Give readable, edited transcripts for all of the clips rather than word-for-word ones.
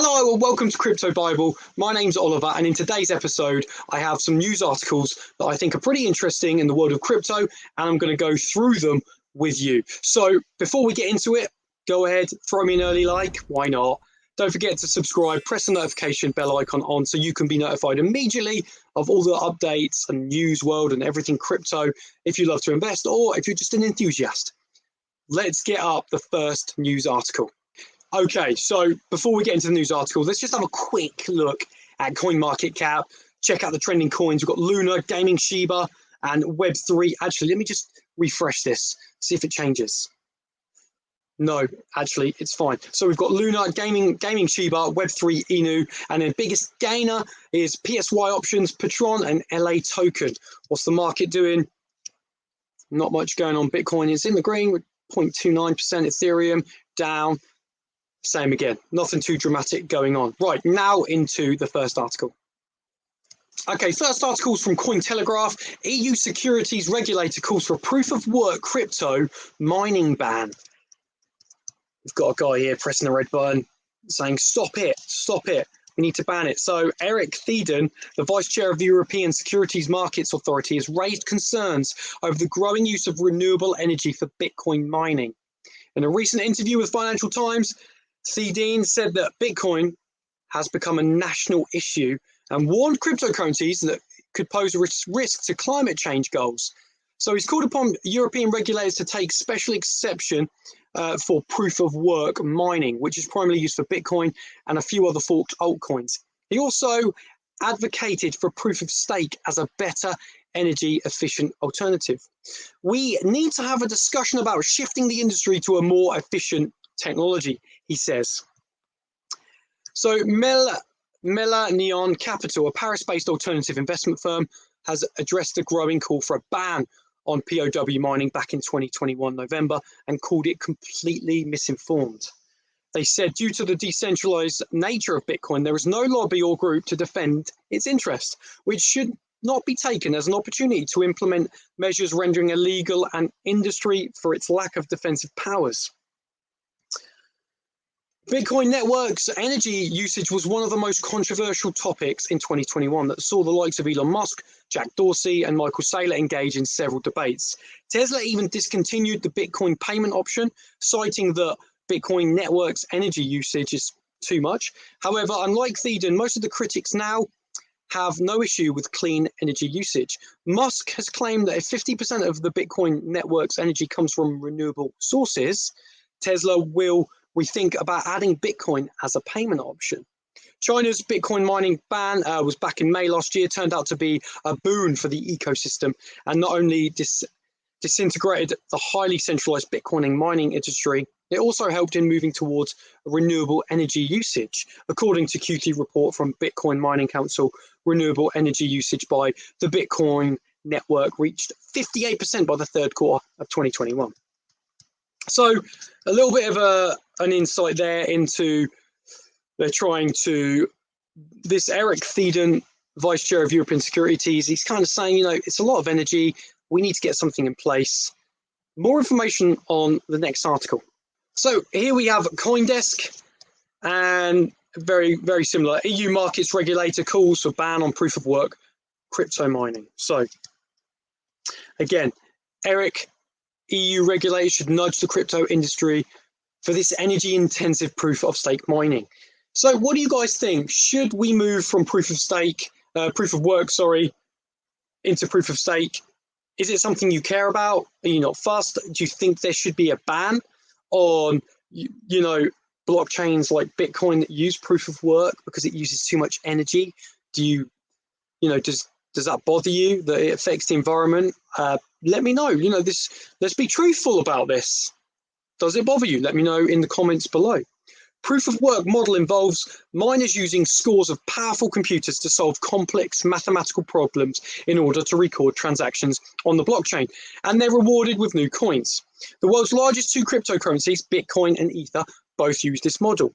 Hello and welcome to Crypto Bible. My name's Oliver, and in today's episode, I have some news articles that I think are pretty interesting in the world of crypto, and I'm going to go through them with you. So before we get into it, go ahead, throw me an early like. Why not? Don't forget to subscribe, press the notification bell icon on so you can be notified immediately of all the updates and news world and everything crypto if you love to invest or if you're just an enthusiast. Let's get up the first news article. Okay, so before we get into the news article, let's just have a quick look at CoinMarketCap. Check out the trending coins. We've got Luna, Gaming Shiba, and Web3. Actually, let me just refresh this, see if it changes. No, actually, it's fine. So we've got Luna, Gaming Shiba, Web3, Inu, and the biggest gainer is PSY options, Patron, and LA token. What's the market doing? Not much going on. Bitcoin is in the green with 0.29%. Ethereum down. Same again, nothing too dramatic going on. Right, now into the first article. Okay, first article is from Cointelegraph. EU securities regulator calls for a proof of work crypto mining ban. We've got a guy here pressing the red button saying, stop it, we need to ban it. So Eric Thieden, the vice chair of the European Securities Markets Authority, has raised concerns over the growing use of renewable energy for Bitcoin mining. In a recent interview with Financial Times, Thieden said that Bitcoin has become a national issue and warned cryptocurrencies that could pose a risk to climate change goals. So he's called upon European regulators to take special exception for proof of work mining, which is primarily used for Bitcoin and a few other forked altcoins. He also advocated for proof of stake as a better energy efficient alternative. We need to have a discussion about shifting the industry to a more efficient technology, he says. So Neon Capital, a Paris-based alternative investment firm, has addressed the growing call for a ban on POW mining back in 2021 November and called it completely misinformed. They said due to the decentralized nature of Bitcoin, there is no lobby or group to defend its interest, which should not be taken as an opportunity to implement measures rendering illegal an industry for its lack of defensive powers. Bitcoin networks energy usage was one of the most controversial topics in 2021 that saw the likes of Elon Musk, Jack Dorsey, and Michael Saylor engage in several debates. Tesla even discontinued the Bitcoin payment option, citing that Bitcoin networks energy usage is too much. However, unlike Thieden, most of the critics now have no issue with clean energy usage. Musk has claimed that if 50% of the Bitcoin network's energy comes from renewable sources, Tesla will rethink about adding Bitcoin as a payment option. China's Bitcoin mining ban was back in May last year, turned out to be a boon for the ecosystem and not only disintegrated the highly centralized Bitcoin and mining industry, it also helped in moving towards renewable energy usage. According to Q3 report from Bitcoin Mining Council, renewable energy usage by the Bitcoin network reached 58% by the third quarter of 2021. So a little bit of an insight there into they're trying to, this Eric Thieden, vice chair of European Securities, he's kind of saying, it's a lot of energy. We need to get something in place. More information on the next article. So here we have CoinDesk and very, very similar. EU markets regulator calls for ban on proof of work crypto mining. So again, Eric, EU regulators should nudge the crypto industry for this energy-intensive proof of stake mining. So what do you guys think? Should we move from proof of work, into proof of stake? Is it something you care about? Are you not fussed? Do you think there should be a ban on, blockchains like Bitcoin that use proof of work because it uses too much energy? Do you, does that bother you that it affects the environment? Let me know. Let's be truthful about this. Does it bother you? Let me know in the comments below. Proof of work model involves miners using scores of powerful computers to solve complex mathematical problems in order to record transactions on the blockchain, and they're rewarded with new coins. The world's largest two cryptocurrencies, Bitcoin and Ether, both use this model.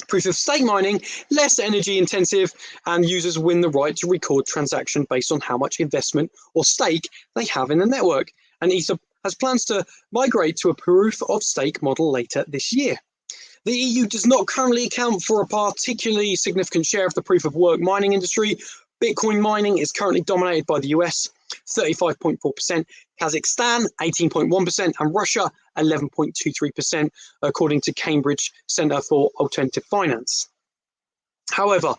Proof of stake mining, less energy intensive, and users win the right to record transaction based on how much investment or stake they have in the network. And Ether has plans to migrate to a proof of stake model later this year. The EU does not currently account for a particularly significant share of the proof of work mining industry. Bitcoin mining is currently dominated by the US, 35.4%, Kazakhstan, 18.1%, and Russia, 11.23%, according to Cambridge Centre for Alternative Finance. However,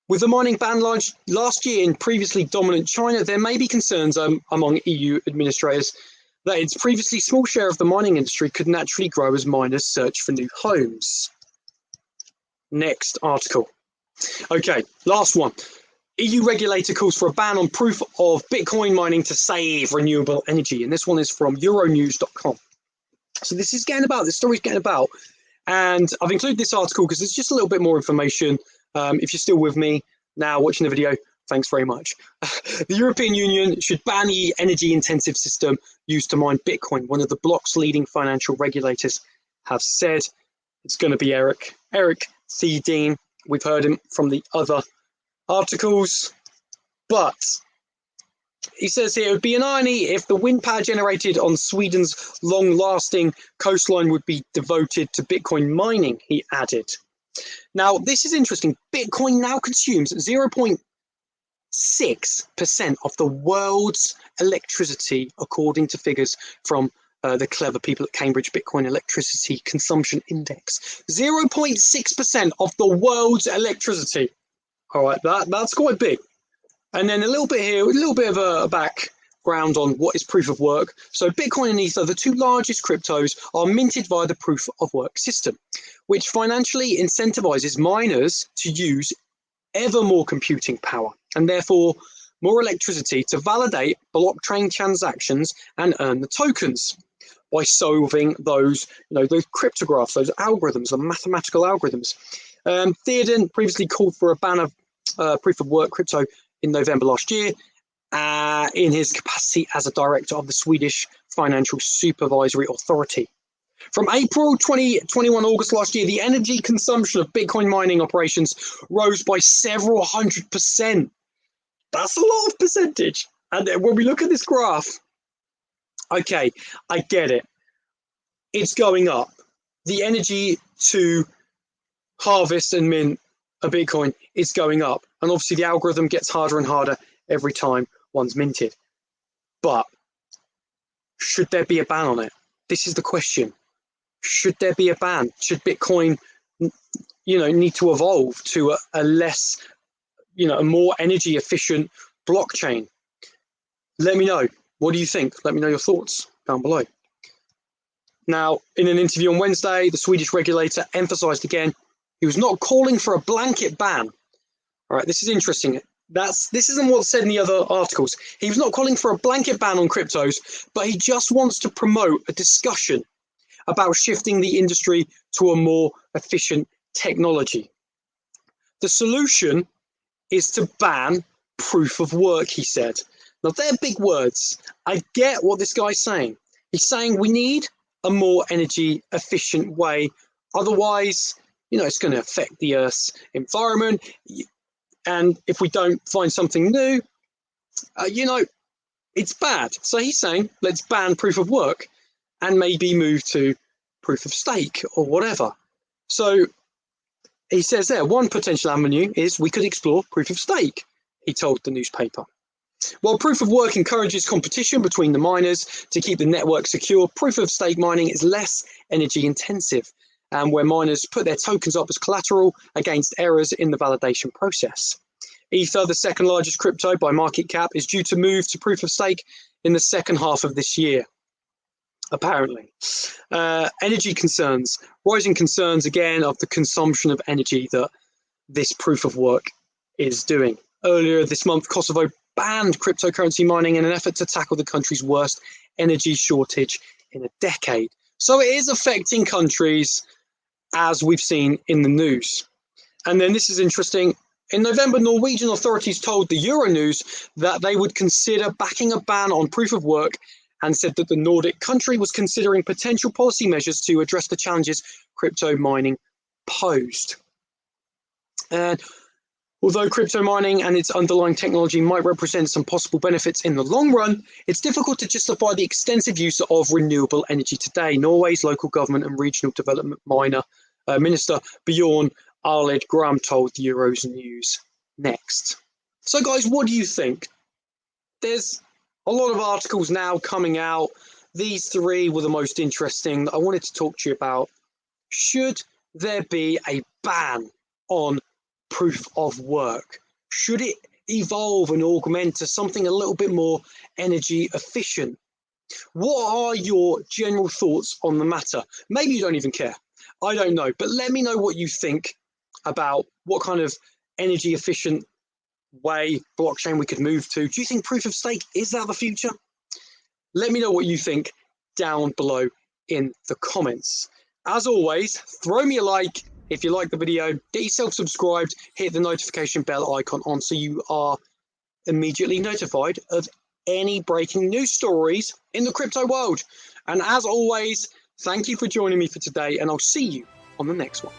with the mining ban last year in previously dominant China, there may be concerns among EU administrators that its previously small share of the mining industry could naturally grow as miners search for new homes. Next article. Okay, last one. EU regulator calls for a ban on proof of Bitcoin mining to save renewable energy. And this one is from euronews.com. So this story's getting about. And I've included this article because it's just a little bit more information. If you're still with me now watching the video, thanks very much. The European Union should ban the energy-intensive system used to mine Bitcoin. One of the bloc's leading financial regulators have said. It's going to be Eric C. Dean. We've heard him from the other articles. But he says here, it would be an irony if the wind power generated on Sweden's long-lasting coastline would be devoted to Bitcoin mining, he added. Now, this is interesting. Bitcoin now consumes 0.6% of the world's electricity, according to figures from the clever people at Cambridge Bitcoin Electricity Consumption Index. 0.6% of the world's electricity. All right, that's quite big. And then a little bit here, a little bit of a background on what is proof of work. So Bitcoin and Ether, the two largest cryptos, are minted via the proof of work system, which financially incentivizes miners to use ever more computing power and therefore more electricity to validate blockchain transactions and earn the tokens by solving those cryptographs, those algorithms, the mathematical algorithms. Theoden previously called for a ban of proof of work crypto in November last year in his capacity as a director of the Swedish Financial Supervisory Authority. From April 2021, August last year, the energy consumption of Bitcoin mining operations rose by several 100%. That's a lot of percentage. And when we look at this graph, okay, I get it. It's going up. The energy to harvest and mint a Bitcoin is going up. And obviously the algorithm gets harder and harder every time one's minted. But should there be a ban on it? This is the question. Should there be a ban? Should Bitcoin, need to evolve to a less, a more energy efficient blockchain? Let me know. What do you think? Let me know your thoughts down below. Now, in an interview on Wednesday, the Swedish regulator emphasized again he was not calling for a blanket ban. All right, this is interesting. This isn't what's said in the other articles. He was not calling for a blanket ban on cryptos, but he just wants to promote a discussion about shifting the industry to a more efficient technology. The solution is to ban proof of work, he said. Now, they're big words. I get what this guy's saying. He's saying we need a more energy efficient way. Otherwise, it's going to affect the Earth's environment. And if we don't find something new, it's bad. So he's saying, let's ban proof of work and maybe move to proof of stake or whatever. So he says there, one potential avenue is we could explore proof of stake, he told the newspaper. While proof of work encourages competition between the miners to keep the network secure, proof of stake mining is less energy intensive, and where miners put their tokens up as collateral against errors in the validation process. Ether, the second largest crypto by market cap, is due to move to proof of stake in the second half of this year, apparently. Energy concerns, rising concerns again of the consumption of energy that this proof of work is doing. Earlier this month, Kosovo banned cryptocurrency mining in an effort to tackle the country's worst energy shortage in a decade. So it is affecting countries, as we've seen in the news. And then this is interesting. In November, Norwegian authorities told the Euronews that they would consider backing a ban on proof of work and said that the Nordic country was considering potential policy measures to address the challenges crypto mining posed. And Although crypto mining and its underlying technology might represent some possible benefits in the long run, it's difficult to justify the extensive use of renewable energy today. Norway's local government and regional development minister Bjorn Arled Gram told the Euros News next. So guys, what do you think? There's a lot of articles now coming out. These three were the most interesting that I wanted to talk to you about. Should there be a ban on proof of work? Should it evolve and augment to something a little bit more energy efficient? What are your general thoughts on the matter? Maybe you don't even care. I don't know, but let me know what you think about what kind of energy efficient way blockchain we could move to. Do you think proof of stake, is that the future? Let me know what you think down below in the comments. As always, throw me a like if you like the video, get yourself subscribed, hit the notification bell icon on so you are immediately notified of any breaking news stories in the crypto world. And as always, thank you for joining me for today, and I'll see you on the next one.